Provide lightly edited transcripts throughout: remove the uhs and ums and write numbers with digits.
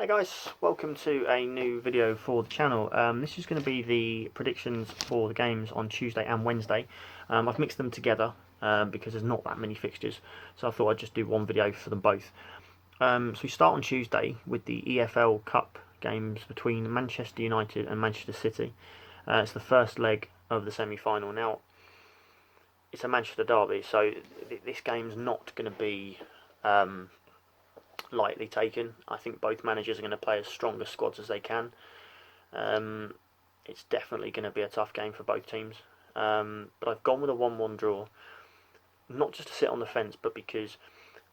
Hey guys, welcome to a new video for the channel. This is going to be the predictions for the games on Tuesday and Wednesday. I've mixed them together because there's not that many fixtures, so I thought I'd just do one video for them both. So we start on Tuesday with the EFL Cup games between Manchester United and Manchester City. It's the first leg of the semi-final. Now, it's a Manchester derby, so this game's not going to be lightly taken. I think both managers are going to play as strong a squads as they can. It's definitely going to be a tough game for both teams. But I've gone with a 1-1 draw, not just to sit on the fence, but because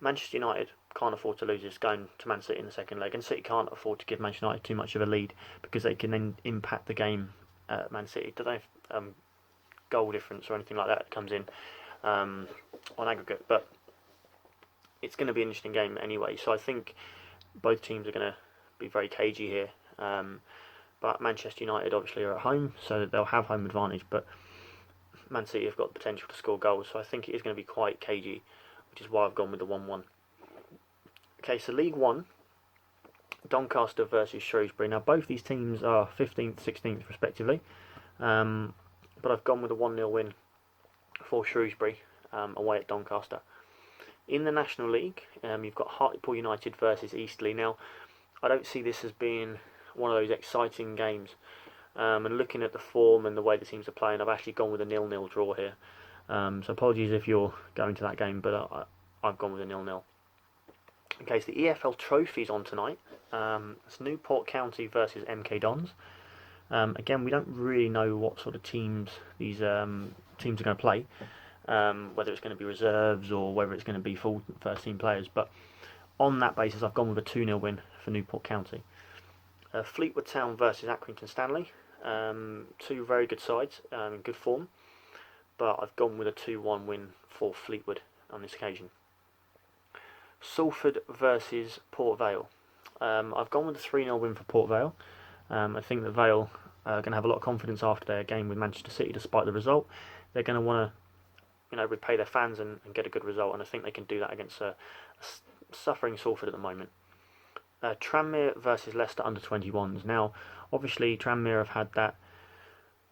Manchester United can't afford to lose this going to Man City in the second leg, and City can't afford to give Manchester United too much of a lead because they can then impact the game at Man City. Don't know if goal difference or anything like that comes in on aggregate, but it's going to be an interesting game anyway, so I think both teams are going to be very cagey here. But Manchester United obviously are at home, so they'll have home advantage, but Man City have got the potential to score goals, so I think it is going to be quite cagey, which is why I've gone with the 1-1. Okay, so League 1, Doncaster versus Shrewsbury. Now both these teams are 15th, 16th respectively, but I've gone with a 1-0 win for Shrewsbury away at Doncaster. In the National League, you've got Hartlepool United versus Eastleigh. Now, I don't see this as being one of those exciting games. And looking at the form and the way the teams are playing, I've actually gone with a 0-0 draw here. So apologies if you're going to that game, but I've gone with a 0-0. Okay, so the EFL Trophy's on tonight. It's Newport County versus MK Dons. Again, we don't really know what sort of teams these teams are going to play. Whether it's going to be reserves or whether it's going to be full first team players, but on that basis I've gone with a 2-0 win for Newport County. Fleetwood Town versus Accrington Stanley, two very good sides in good form, but I've gone with a 2-1 win for Fleetwood on this occasion. Salford versus Port Vale, I've gone with a 3-0 win for Port Vale. I think that Vale are going to have a lot of confidence after their game with Manchester City despite the result. They're going to want to repay their fans and get a good result, and I think they can do that against a suffering Salford at the moment. Tranmere versus Leicester under-21s. Now, obviously, Tranmere have had that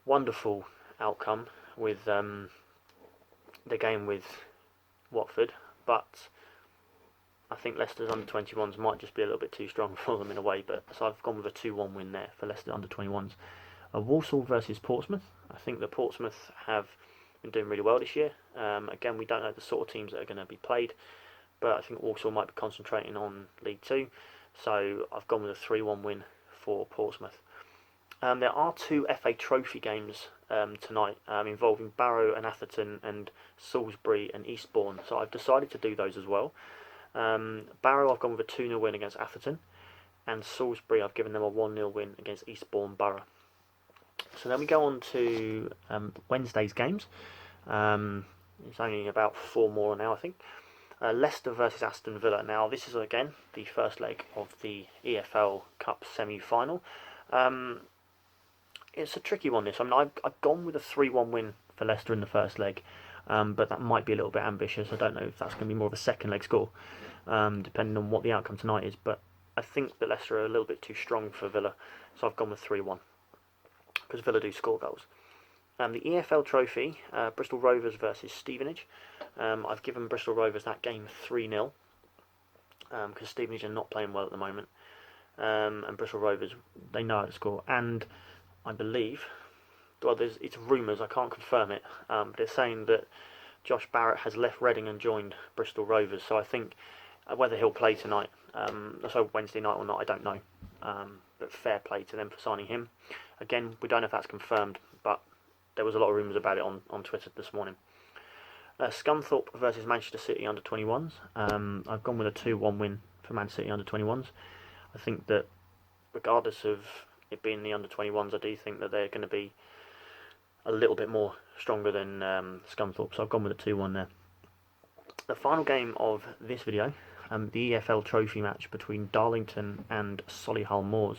wonderful outcome with their game with Watford, but I think Leicester's under-21s might just be a little bit too strong for them in a way, but so I've gone with a 2-1 win there for Leicester under-21s. Walsall versus Portsmouth. I think that Portsmouth have been doing really well this year. Again, we don't know the sort of teams that are going to be played, but I think Walsall might be concentrating on League 2, so I've gone with a 3-1 win for Portsmouth. There are two FA Trophy games tonight involving Barrow and Atherton and Salisbury and Eastbourne, so I've decided to do those as well. Barrow I've gone with a 2-0 win against Atherton, and Salisbury I've given them a 1-0 win against Eastbourne Borough. So then we go on to Wednesday's games. It's only about 4 more now, I think. Leicester versus Aston Villa. Now, this is again the first leg of the EFL Cup semi-final. It's a tricky one, this. I mean, I've gone with a 3-1 win for Leicester in the first leg, but that might be a little bit ambitious. I don't know if that's going to be more of a second leg score, depending on what the outcome tonight is. But I think that Leicester are a little bit too strong for Villa, so I've gone with 3-1. Because Villa do score goals. The EFL Trophy, Bristol Rovers versus Stevenage. I've given Bristol Rovers that game 3-0 because Stevenage are not playing well at the moment, and Bristol Rovers, they know how to score. And I believe, well, it's rumours, I can't confirm it, but it's saying that Josh Barrett has left Reading and joined Bristol Rovers. So I think whether he'll play tonight, so Wednesday night or not, I don't know. But fair play to them for signing him. Again, we don't know if that's confirmed, but there was a lot of rumours about it on Twitter this morning. Scunthorpe versus Manchester City under-21s. I've gone with a 2-1 win for Man City under-21s. I think that regardless of it being the under-21s, I do think that they're going to be a little bit more stronger than Scunthorpe, so I've gone with a 2-1 there. The final game of this video, the EFL Trophy match between Darlington and Solihull Moors.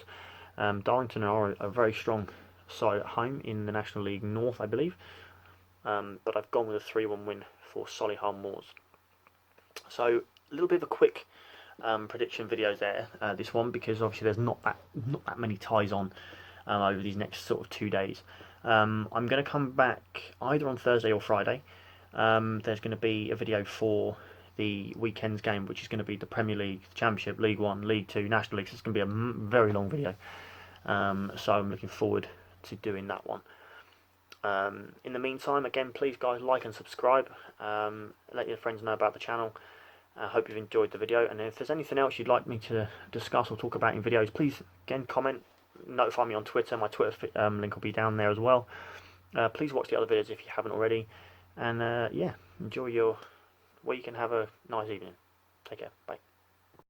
Darlington are a very strong side at home in the National League North, I believe, but I've gone with a 3-1 win for Solihull Moors. So a little bit of a quick prediction videos there. This one, because obviously there's not that many ties on over these next sort of 2 days. I'm going to come back either on Thursday or Friday. There's going to be a video for the weekend's game, which is going to be the Premier League, Championship, League One, League Two, National League. So it's going to be a very long video. So I'm looking forward to doing that one. In the meantime, again, please guys, like and subscribe. Let your friends know about the channel. I hope you've enjoyed the video, and if there's anything else you'd like me to discuss or talk about in videos, please again comment, notify me on Twitter. My Twitter link will be down there as well. Please watch the other videos if you haven't already, and yeah, enjoy your week and have a nice evening. Take care. Bye.